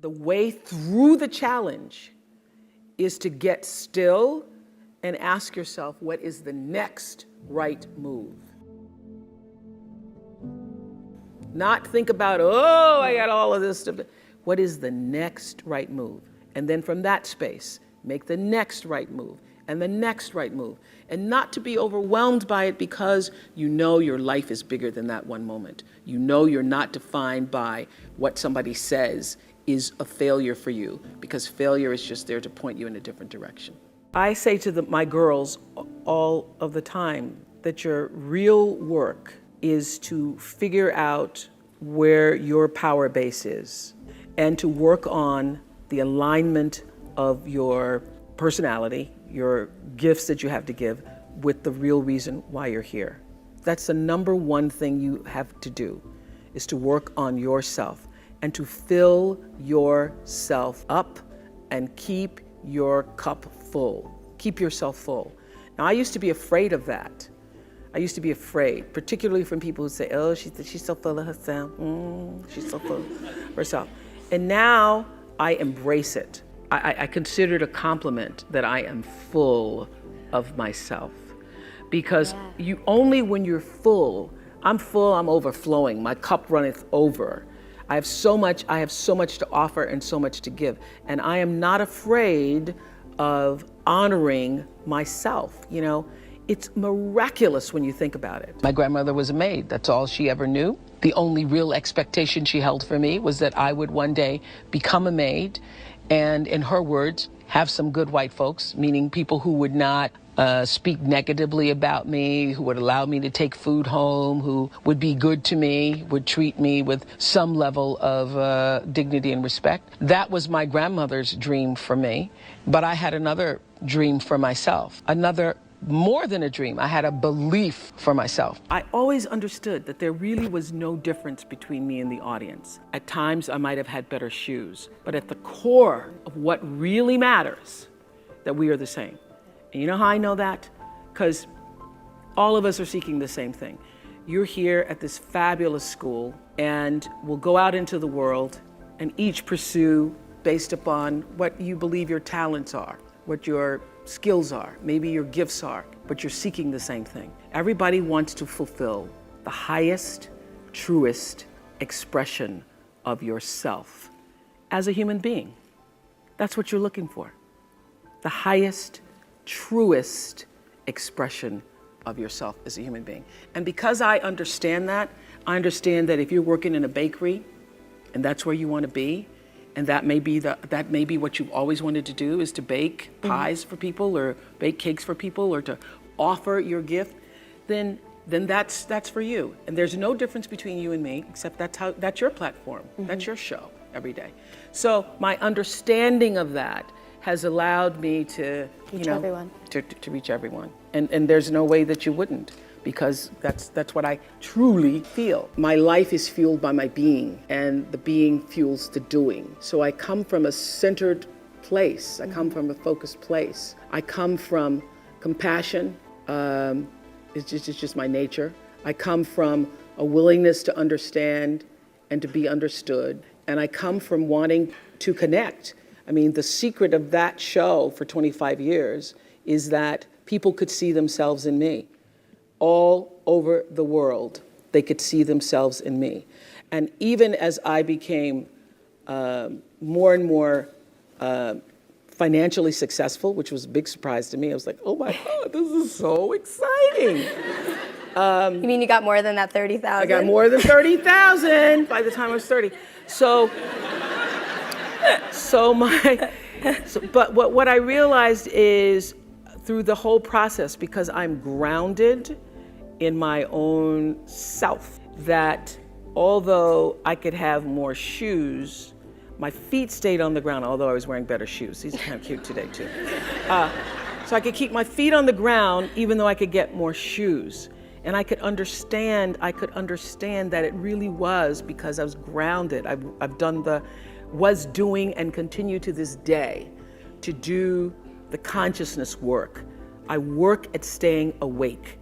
The way through the challenge is to get still and ask yourself, what is the next right move? Not think about, oh, I got all of this stuff. What is the next right move? And then from that space, make the next right move and the next right move. And not to be overwhelmed by it, because you know your life is bigger than that one moment. You know you're not defined by what somebody says is a failure for you, because failure is just there to point you in a different direction. I say to my girls all of the time that your real work is to figure out where your power base is and to work on the alignment of your personality, your gifts that you have to give, with the real reason why you're here. That's the number one thing you have to do, is to work on yourself and to fill yourself up and keep your cup full. Keep yourself full. Now, I used to be afraid of that. I used to be afraid, particularly from people who say, oh, she's so full of herself. She's so full of herself. And now I embrace it. I consider it a compliment that I am full of myself. Because you only when you're full, I'm overflowing, my cup runneth over. I have so much to offer and so much to give. And I am not afraid of honoring myself. You know, it's miraculous when you think about it. My grandmother was a maid. That's all she ever knew. The only real expectation she held for me was that I would one day become a maid and, in her words, have some good white folks, meaning people who would not speak negatively about me, who would allow me to take food home, who would be good to me, would treat me with some level of dignity and respect. That was my grandmother's dream for me. But I had another dream for myself, more than a dream. I had a belief for myself. I always understood that there really was no difference between me and the audience. At times, I might have had better shoes, but at the core of what really matters, that we are the same. And you know how I know that? Because all of us are seeking the same thing. You're here at this fabulous school, and we'll go out into the world and each pursue based upon what you believe your talents are, what your skills are, maybe your gifts are, but you're seeking the same thing. Everybody wants to fulfill the highest, truest expression of yourself as a human being. That's what you're looking for. The highest, truest expression of yourself as a human being. And because I understand that if you're working in a bakery and that's where you want to be, and that may be what you've always wanted to do, is to bake pies for people or bake cakes for people or to offer your gift, then that's for you. And there's no difference between you and me, except that's your platform. That's your show every day. So my understanding of that has allowed me to reach everyone. To reach everyone. And there's no way that you wouldn't, because that's what I truly feel. My life is fueled by my being, and the being fuels the doing. So I come from a centered place. I come from a focused place. I come from compassion. It's just my nature. I come from a willingness to understand and to be understood. And I come from wanting to connect. I mean, the secret of that show for 25 years is that people could see themselves in me. All over the world, they could see themselves in me. And even as I became more and more financially successful, which was a big surprise to me, I was like, oh my God, this is so exciting. You mean you got more than that 30,000? I got more than 30,000 by the time I was 30. But what I realized is, through the whole process, because I'm grounded in my own self, that although I could have more shoes, my feet stayed on the ground, although I was wearing better shoes. These are kind of cute today too. So I could keep my feet on the ground even though I could get more shoes. And I could understand that it really was because I was grounded. Was doing and continue to this day to do the consciousness work. I work at staying awake.